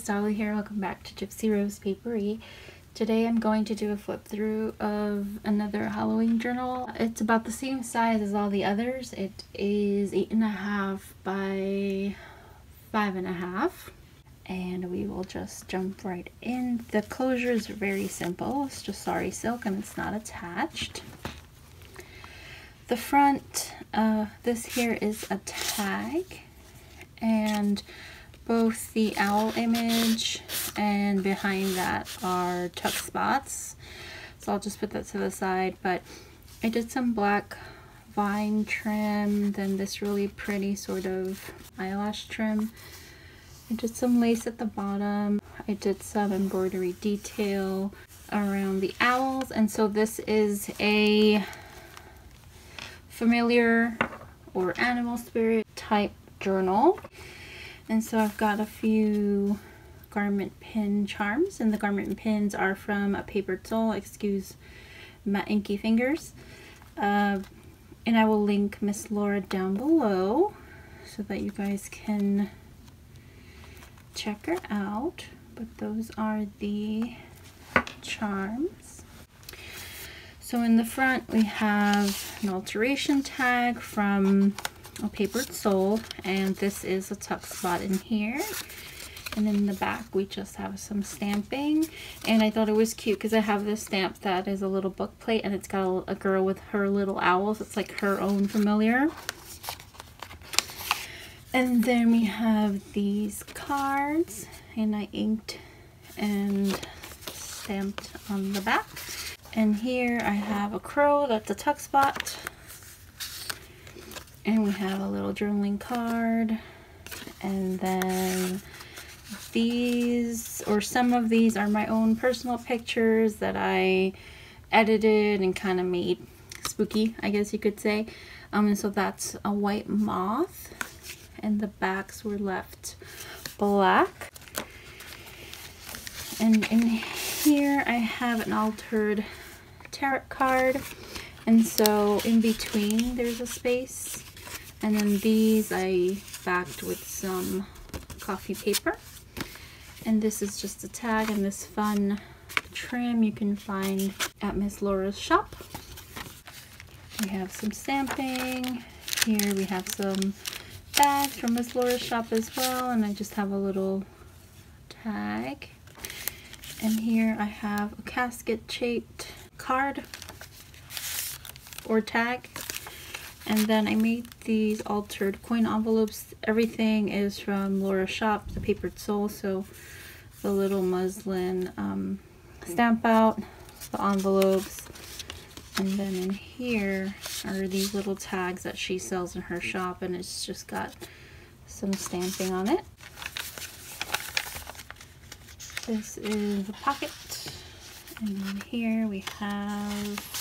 Dolly here. Welcome back to Gypsy Rose Papery. Today I'm going to do a flip through of another Halloween journal. It's about the same size as all the others. It is 8.5 by 5.5. And we will just jump right in. The closure is very simple. It's just sari silk and it's not attached. The front, this here is a tag, and both the owl image and behind that are tuck spots. So I'll just put that to the side, but I did some black vine trim, then this really pretty sort of eyelash trim. I did some lace at the bottom. I did some embroidery detail around the owls, and so this is a familiar or animal spirit type journal. And so I've got a few garment pin charms, and the garment pins are from a papered soul. Excuse my inky fingers. And I will link Miss Laura down below so that you guys can check her out. But those are the charms. So in the front we have an alteration tag from a papered soul, and this is a tuck spot in here. And in the back we just have some stamping, and I thought it was cute because I have this stamp that is a little book plate, and it's got a girl with her little owls. It's like her own familiar. And then we have these cards, and I inked and stamped on the back. And here I have a crow, that's a tuck spot. And we have a little journaling card. And then these, or some of these, are my own personal pictures that I edited and kind of made spooky, I guess you could say. And so that's a white moth, and the backs were left black. And in here I have an altered tarot card, and so in between there's a space, and then these I backed with some coffee paper, and this is just a tag, and this fun trim you can find at Miss Laura's shop. We have some stamping. Here we have some bags from Miss Laura's shop as well, and I just have a little tag. And here I have a casket shaped card or tag, and then I made these altered coin envelopes. Everything is from Laura's shop, the papered soul, so the little muslin stamp out, the envelopes, and then in here are these little tags that she sells in her shop, and it's just got some stamping on it. This is a pocket, and then here we have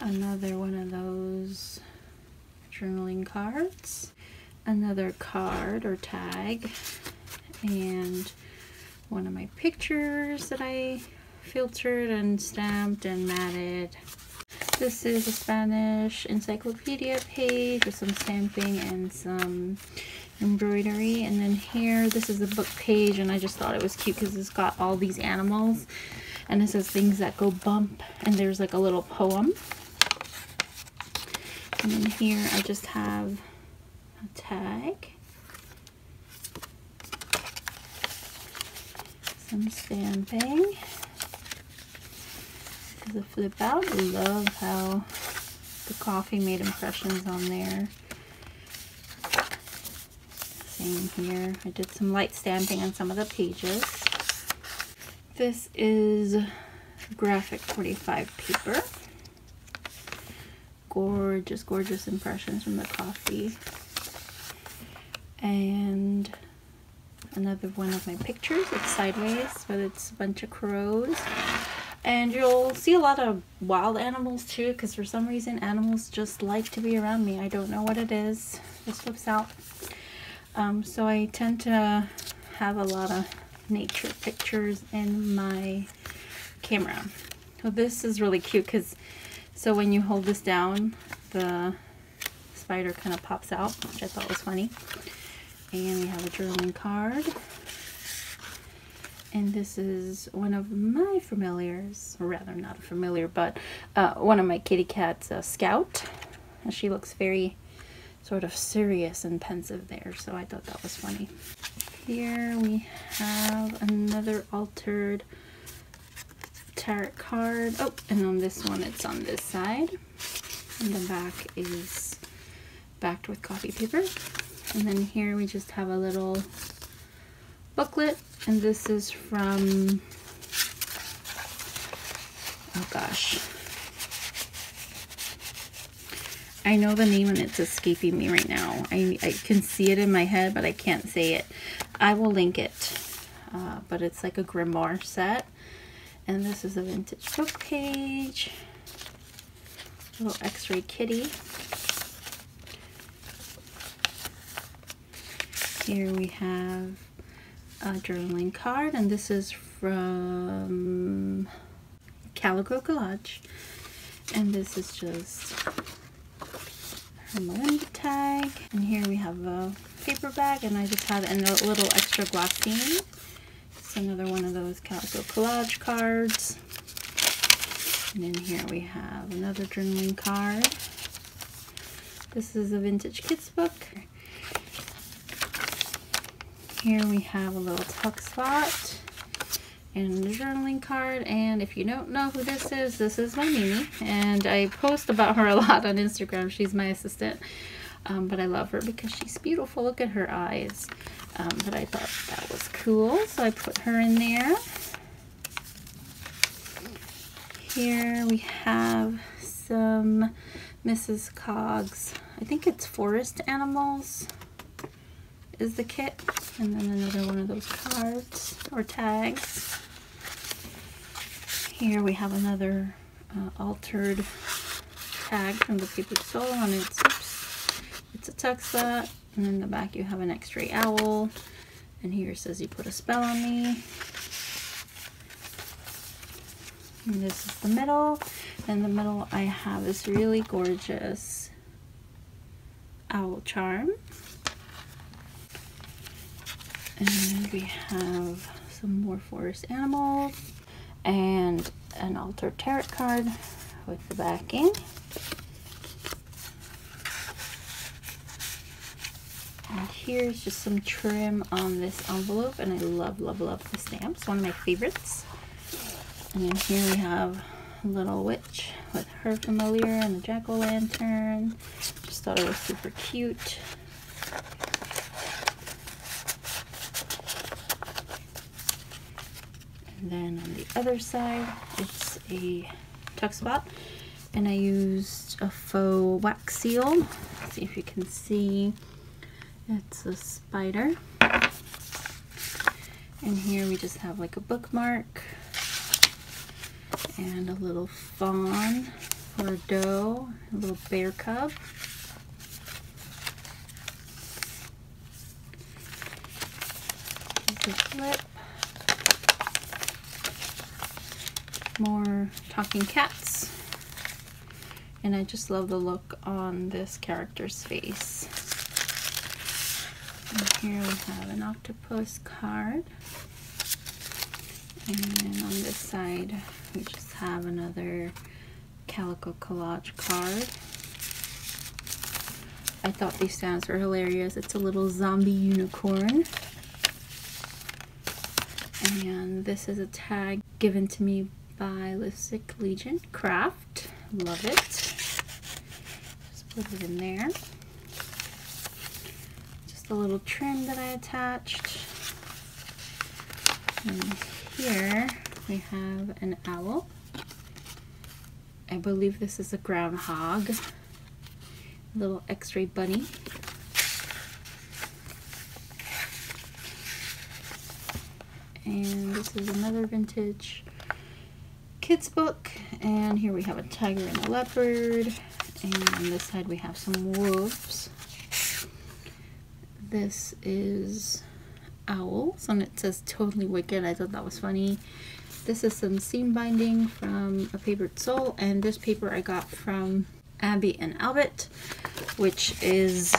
another one of those journaling cards, another card or tag, and one of my pictures that I filtered and stamped and matted. This is a Spanish encyclopedia page with some stamping and some embroidery. And then here, this is a book page, and I just thought it was cute because it's got all these animals, and it says things that go bump, and there's like a little poem. And then here I just have a tag, some stamping. This is a flip out. I love how the coffee made impressions on there. Same here. I did some light stamping on some of the pages. This is graphic 45 paper. Gorgeous, gorgeous impressions from the coffee. And another one of my pictures. It's sideways, but it's a bunch of crows. And you'll see a lot of wild animals too, because for some reason animals just like to be around me. I don't know what it is. This flips out. So I tend to have a lot of nature pictures in my camera. So this is really cute because so when you hold this down, the spider kind of pops out, which I thought was funny. And we have a journaling card. And this is one of my familiars, or rather not a familiar, but one of my kitty cats, Scout. And she looks very sort of serious and pensive there, so I thought that was funny. Here we have another altered tarot card. Oh, and on this one it's on this side. And the back is backed with copy paper. And then here we just have a little booklet, and this is from, oh gosh, I know the name and it's escaping me right now. I can see it in my head, but I can't say it. I will link it, but it's like a grimoire set, and this is a vintage book page, little x-ray kitty. Here we have a journaling card, and this is from Calico Collage, and this is just her Melinda tag. And here we have a paper bag, and I just had a little extra glassine. It's another one of those Calico Collage cards. And then here we have another journaling card. This is a vintage kids book. Here we have a little tuck spot and a journaling card. And if you don't know who this is my Mimi, and I post about her a lot on Instagram. She's my assistant, but I love her because she's beautiful. Look at her eyes. But I thought that was cool, so I put her in there. Here we have some Mrs. Coggs, I think it's Forest Animals is the kit, and then another one of those cards or tags. Here we have another altered tag from the Paper Soul, and it's a tuck spot, and in the back you have an X-ray owl, and here it says you put a spell on me. And this is the middle. In the middle I have this really gorgeous owl charm. And we have some more forest animals and an altered tarot card with the backing. And here's just some trim on this envelope, and I love, love, love the stamps. One of my favorites. And then here we have a little witch with her familiar and the jack-o'-lantern. Just thought it was super cute. And then on the other side, it's a tuck spot, and I used a faux wax seal. Let's see if you can see. It's a spider. And here we just have like a bookmark and a little fawn or a doe, a little bear cub. Here's a flip. More talking cats, and I just love the look on this character's face. And here we have an octopus card, and then on this side we just have another Calico Collage card. I thought these stamps were hilarious. It's a little zombie unicorn, and this is a tag given to me by Lipstick Legion Craft. Love it. Just put it in there. Just a little trim that I attached. And here we have an owl. I believe this is a groundhog. Little X-ray bunny. And this is another vintage kids book, and here we have a tiger and a leopard, and on this side we have some wolves. This is owls, and it says Totally Wicked. I thought that was funny. This is some seam binding from A Papered Soul, and this paper I got from Abby and Albit, which is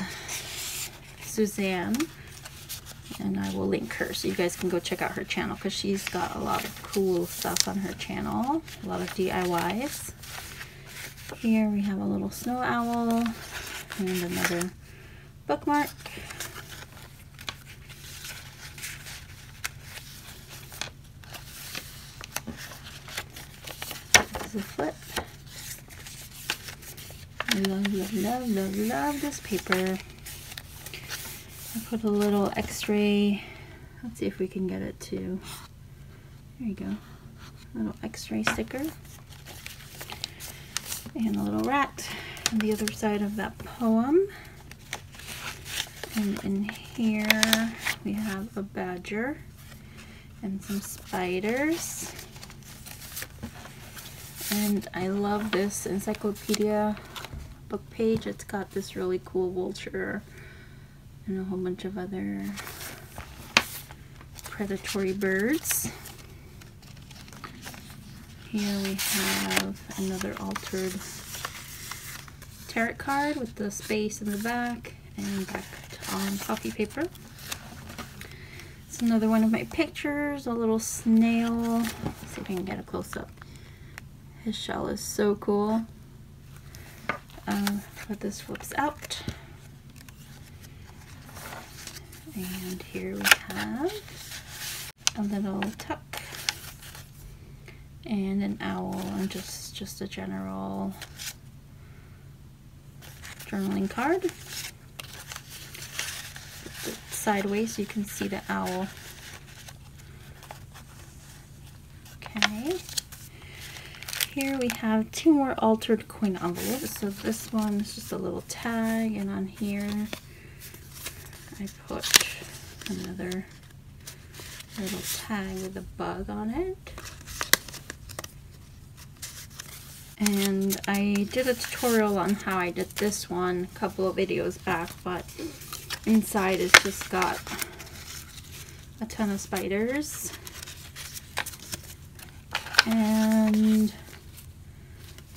Suzanne and I will link her so you guys can go check out her channel because she's got a lot of cool stuff on her channel, a lot of DIYs. Here we have a little snow owl and another bookmark. This is a flip. I love, love, love, love, love this paper. I put a little x-ray, let's see if we can get it to, there you go, a little x-ray sticker. And a little rat on the other side of that poem. And in here we have a badger and some spiders. And I love this encyclopedia book page. It's got this really cool vulture and a whole bunch of other predatory birds. Here we have another altered tarot card with the space in the back and back on copy paper. It's another one of my pictures, a little snail. Let's see if I can get a close-up. His shell is so cool. But this flips out. And here we have a little tuck and an owl and just a general journaling card. Put it sideways so you can see the owl. Okay. Here we have two more altered coin envelopes. So this one is just a little tag, and on here I put another little tag with a bug on it. And I did a tutorial on how I did this one a couple of videos back, but inside it's just got a ton of spiders and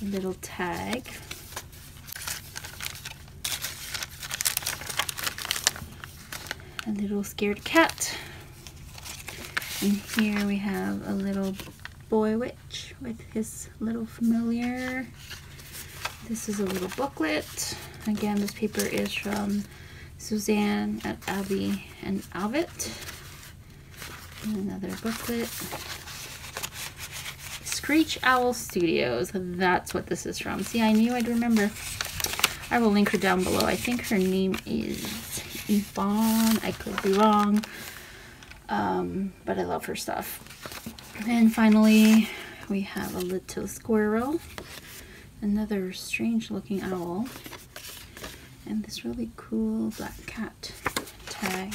a little tag. A little scared cat. And here we have a little boy witch with his little familiar. This is a little booklet. Again, this paper is from Suzanne at Abby and Albit. And another booklet. Screech Owl Studios. That's what this is from. See, I knew I'd remember. I will link her down below. I think her name is Yvonne. I could be wrong. But I love her stuff. And finally, we have a little squirrel. Another strange looking owl. And this really cool black cat tag.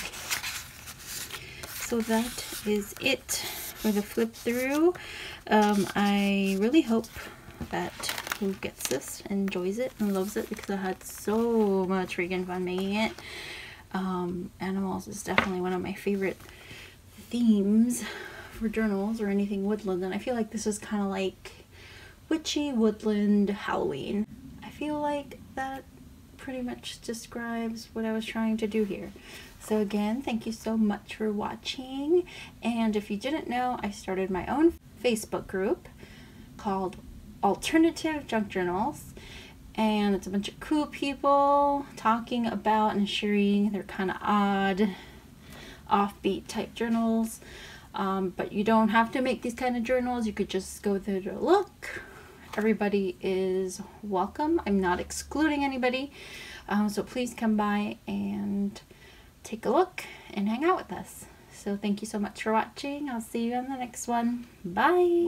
So that is it for the flip through. I really hope that who gets this enjoys it and loves it, because I had so much freaking fun making it. Animals is definitely one of my favorite themes for journals or anything woodland, and I feel like this is kind of like witchy woodland Halloween. I feel like that pretty much describes what I was trying to do here. So again, thank you so much for watching, and if you didn't know, I started my own Facebook group called Alternative Junk Journals, and it's a bunch of cool people talking about and sharing their kind of odd, offbeat type journals. But you don't have to make these kind of journals. You could just go there to look. Everybody is welcome. I'm not excluding anybody. So please come by and take a look and hang out with us. So thank you so much for watching. I'll see you on the next one. Bye.